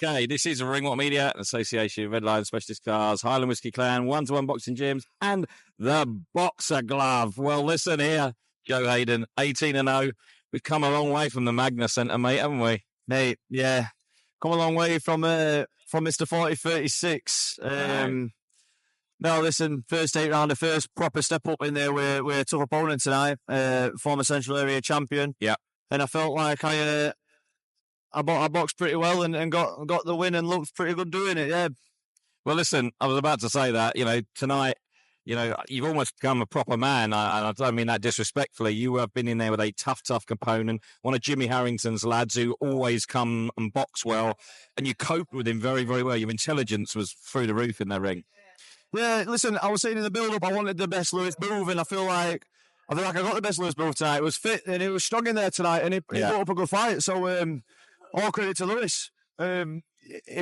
Okay, this is Ringwalk Media, an association of Red Lion Specialist Cars, Highland Whiskey Clan, one-to-one boxing gyms, and the Boxer Glove. Well, listen here, Joe Hayden, 18-0. We've come a long way from the Magna Centre, mate, haven't we? Mate, yeah. Come a long way from Mr. 4036. No, listen, first 8 round, the first proper step up in there with a tough opponent tonight, former Central Area champion. Yeah. And I felt like I boxed pretty well and got the win and looked pretty good doing it, yeah. Well, listen, I was about to say that, tonight, you've almost become a proper man, and I don't mean that disrespectfully. You have been in there with a tough component, one of Jimmy Harrington's lads who always come and box well, and you coped with him very, very well. Your intelligence was through the roof in that ring. Yeah, listen, I was saying in the build-up, I wanted the best Lewis move, and I feel like I got the best Lewis move tonight. It was fit, and it was strong in there tonight, and he put up a good fight. So, all credit to Lewis. He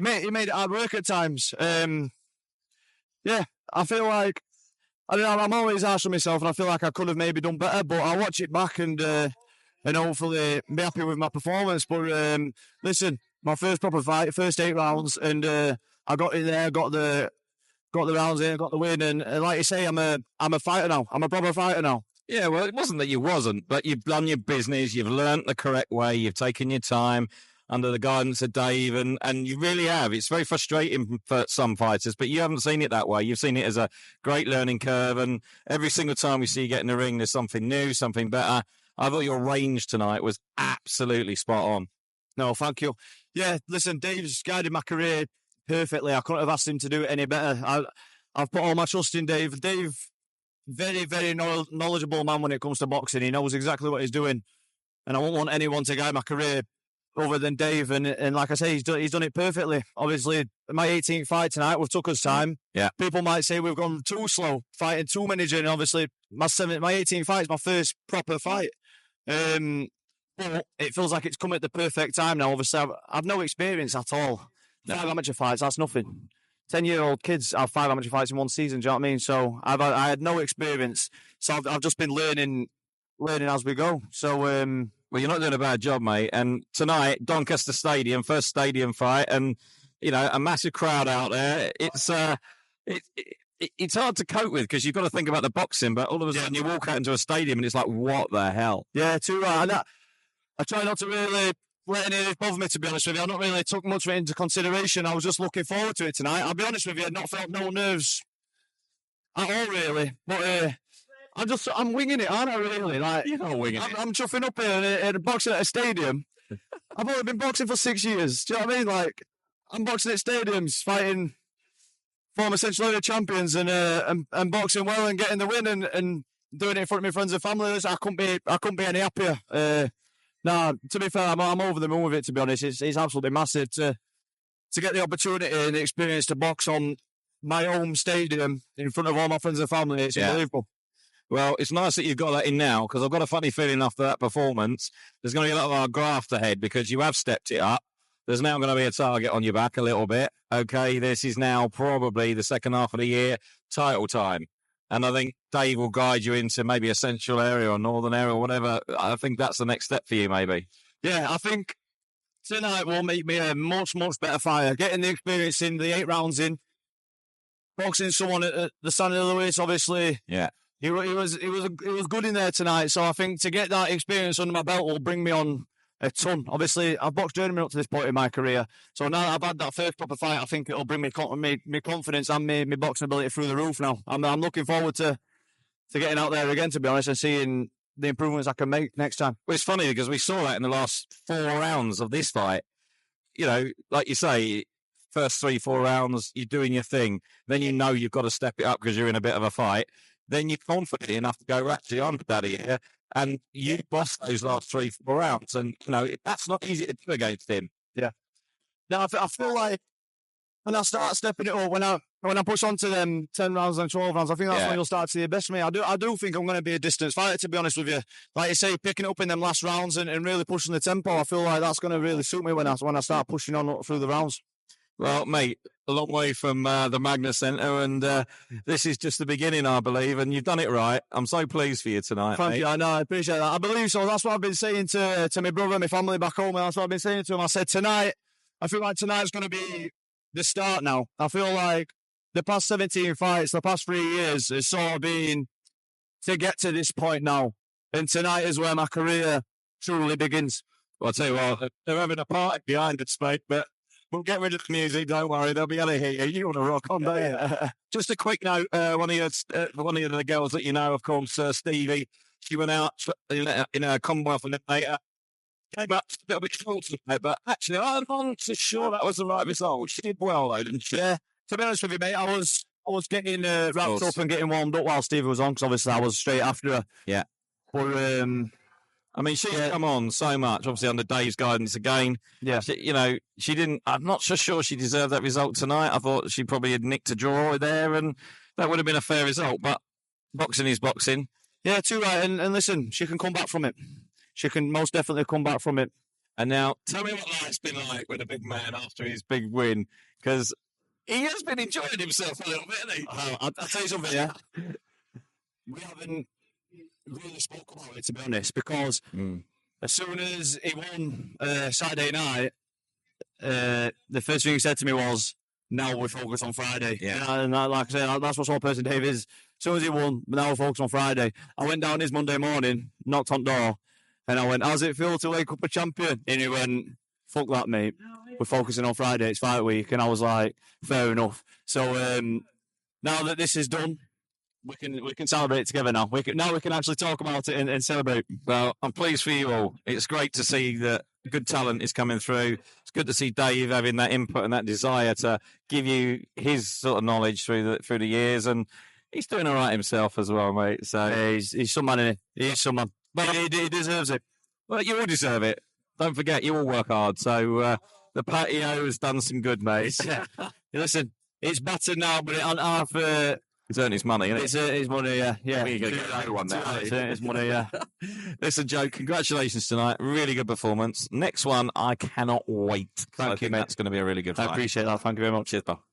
made it hard work at times. Yeah, I feel like I'm always harsh on myself, and I feel like I could have maybe done better. But I'll watch it back and hopefully be happy with my performance. But listen, my first proper fight, first 8 rounds, and I got in there, got the rounds in, got the win, and like you say, I'm a fighter now. I'm a proper fighter now. Yeah, well, it wasn't that you wasn't, but you've done your business, you've learnt the correct way, you've taken your time under the guidance of Dave, and you really have. It's very frustrating for some fighters, but you haven't seen it that way. You've seen it as a great learning curve, and every single time we see you get in the ring, there's something new, something better. I thought your range tonight was absolutely spot on. No, thank you. Yeah, listen, Dave's guided my career perfectly. I couldn't have asked him to do it any better. I've put all my trust in Dave. Dave, very, very knowledgeable man when it comes to boxing. He knows exactly what he's doing, and I won't want anyone to guide my career other than Dave. And like I say, he's done it perfectly. Obviously, my 18th fight tonight, we've took us time. Yeah. People might say we've gone too slow, fighting too many. And obviously, my 18th fight is my first proper fight. But it feels like it's come at the perfect time now. Obviously, I've no experience at all. No. 5 amateur fights, that's nothing. 10-year-old kids have 5 amateur fights in one season, do you know what I mean? So I had no experience. So I've just been learning as we go. So, well, you're not doing a bad job, mate. And tonight, Doncaster Stadium, first stadium fight, and, a massive crowd out there. It's hard to cope with because you've got to think about the boxing, but all of a sudden you walk out into a stadium and it's like, what the hell? Yeah, too right. And I try not to really let any of this bother me, to be honest with you. I've not really took much of it into consideration. I was just looking forward to it tonight. I'll be honest with you, I've not felt no nerves at all, really. But I'm winging it, aren't I, really? Like, you're not winging it. I'm chuffing up here and boxing at a stadium. I've only been boxing for 6 years. Do you know what I mean? Like, I'm boxing at stadiums, fighting former Central Area champions and boxing well and getting the win and doing it in front of my friends and family. I couldn't be any happier. No, to be fair, I'm over the moon with it, to be honest. It's absolutely massive to get the opportunity and the experience to box on my home stadium in front of all my friends and family. It's unbelievable. Well, it's nice that you've got that in now, because I've got a funny feeling after that performance, there's going to be a lot of our graft ahead because you have stepped it up. There's now going to be a target on your back a little bit. Okay, this is now probably the second half of the year, title time. And I think Dave will guide you into maybe a central area or northern area or whatever. I think that's the next step for you, maybe. Yeah, I think tonight will make me a much, much better fighter. Getting the experience in the 8 rounds in, boxing someone at the Stanley Lewis, obviously. Yeah. He was good in there tonight. So I think to get that experience under my belt will bring me on a ton. Obviously, I've boxed journeyman up to this point in my career. So now that I've had that first proper fight, I think it'll bring me confidence and my boxing ability through the roof now. I'm looking forward to getting out there again, to be honest, and seeing the improvements I can make next time. Well, it's funny because we saw that in the last 4 rounds of this fight. Like you say, first 3-4 rounds, you're doing your thing. Then you've got to step it up because you're in a bit of a fight. Then you're confident enough to go, actually, I'm daddy here. And you bossed those last 3-4 rounds. And, that's not easy to do against him. Yeah. Now, I feel like when I start stepping it up, when I push on to them 10 rounds and 12 rounds, I think that's when you'll start to see the best of me. I do think I'm going to be a distance fighter, to be honest with you. Like you say, picking up in them last rounds and really pushing the tempo, I feel like that's going to really suit me when I start pushing on up through the rounds. Well, mate, a long way from the Magna Centre, and this is just the beginning, I believe, and you've done it right. I'm so pleased for you tonight, Thank you, I know, I appreciate that. I believe so. That's what I've been saying to my brother and my family back home, and that's what I've been saying to him. I said, tonight, I feel like tonight's going to be the start now. I feel like the past 17 fights, the past 3 years, has sort of been to get to this point now. And tonight is where my career truly begins. Well, I'll tell you what, they're having a party behind us, mate, but we'll get rid of the music, don't worry, they'll be able to hear you. You want to rock on, don't you? Just a quick note, one of the girls that you know, of course, Stevie, she went out in a Commonwealth eliminator, came up a little bit short tonight, but actually, I'm not so sure that was the right result. She did well, though, didn't she? Yeah, to be honest with you, mate, I was getting wrapped up and getting warmed up while Stevie was on, because obviously I was straight after her. Yeah. But, I mean, she's come on so much, obviously under Dave's guidance again. Yeah. She didn't, I'm not so sure she deserved that result tonight. I thought she probably had nicked a draw there, and that would have been a fair result, but boxing is boxing. Yeah, too right. And listen, she can come back from it. She can most definitely come back from it. And now, tell me what life's been like with a big man after his big win, because he has been enjoying himself a little bit, hasn't he? I'll tell you something, yeah. We haven't really spoke about it, to be honest, because as soon as he won Saturday night, the first thing he said to me was, now we focus on Friday. Yeah. And like I said, that's what sort of person Dave is. As soon as he won, now we focus on Friday. I went down his Monday morning, knocked on door, and I went, how's it feel to wake up a champion? And he went, fuck that, mate. We're focusing on Friday. It's fight week. And I was like, fair enough. So now that this is done, we can celebrate together now. We can actually talk about it and celebrate. Well, I'm pleased for you all. It's great to see that good talent is coming through. It's good to see Dave having that input and that desire to give you his sort of knowledge through the years, and he's doing all right himself as well, mate. So he's someone, isn't he? He's someone. But he deserves it. Well, you all deserve it. Don't forget, you all work hard. So the patio has done some good, mate. Listen, it's battered now, but it ain't half. It's earned his money, isn't it? It's his money, yeah. We're going to get another one now. It's money, yeah. Listen, Joe, congratulations tonight. Really good performance. Next one, I cannot wait. Thank you, mate. That's going to be a really good fight. I appreciate that. Thank you very much. Cheers, pal.